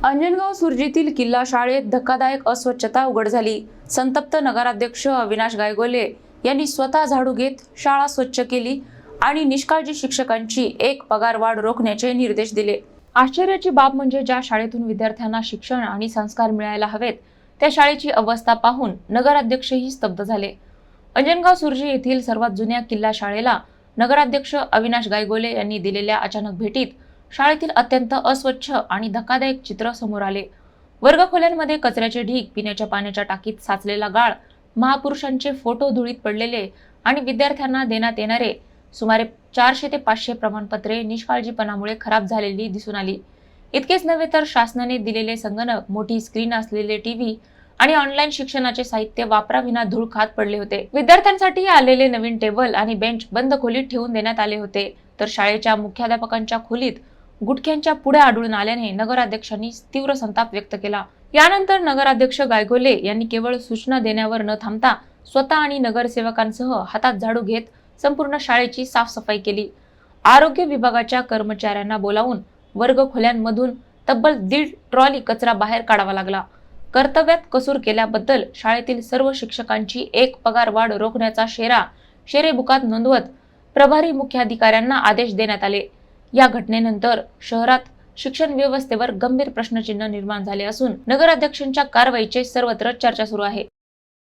अंजनगाव सुरजीतील किल्ला शाळेत धक्कादायक अस्वच्छता उघड झाली। संतप्त नगराध्यक्ष अविनाश गायगोले यांनी स्वतः झाडू घेत शाळा स्वच्छ केली आणि निष्काळजी शिक्षकांची एक पगारवाढ रोखण्याचे निर्देश दिले। आश्चर्याची बाब म्हणजे ज्या शाळेतून विद्यार्थ्यांना शिक्षण आणि संस्कार मिळायला हवेत त्या शाळेची अवस्था पाहून नगराध्यक्षही स्तब्ध झाले। अंजनगाव सुरजी येथील सर्वात जुन्या किल्ला शाळेला नगराध्यक्ष अविनाश गायगोले यांनी दिलेल्या अचानक भेटीत शाळेतील अत्यंत अस्वच्छ आणि धक्कादायक चित्र समोर आले। वर्गखोल्यांमध्ये कचऱ्याचे ढीग, पिण्याच्या पाण्याच्या टाकीत साचलेला गाळ, महापुरुषांचे फोटो धुळीत पडलेले आणि विद्यार्थ्यांना देण्यात येणारे सुमारे 400 ते 500 प्रमाणपत्रे निष्काळजीपणामुळे खराब झालेली दिसून आली। इतकेच नव्हे तर शासनाने दिलेले संगणक, मोठी स्क्रीन असलेले टीव्ही आणि ऑनलाईन शिक्षणाचे साहित्य वापराविना धूळ खात पडले होते। विद्यार्थ्यांसाठी आलेले नवीन टेबल आणि बेंच बंद खोलीत ठेवून देण्यात आले होते, तर शाळेच्या मुख्याध्यापकांच्या खोलीत गुटख्यांच्या पुढे आढळून आल्याने नगराध्यक्षांनी तीव्र संताप व्यक्त केला। यानंतर नगराध्यक्ष गायगोले यांनी केवळ सूचना देण्यावर न थांबता स्वतः आणि नगरसेवकांसह हातात झाडू घेत संपूर्ण शाळेची साफसफाई केली। आरोग्य विभागाच्या कर्मचाऱ्यांना बोलावून वर्गखोल्यांमधून तब्बल 1.5 ट्रॉली कचरा बाहेर काढावा लागला। कर्तव्यात कसूर केल्याबद्दल शाळेतील सर्व शिक्षकांची एक पगारवाढ रोखण्याचा शेरे बुकात नोंदवत प्रभारी मुख्याधिकाऱ्यांना आदेश देण्यात आले। या घटनेनंतर शहरात शिक्षण व्यवस्थेवर गंभीर प्रश्नचिन्ह निर्माण झाले असून नगराध्यक्षांच्या कारवाईचे सर्वत्र चर्चा सुरू आहे।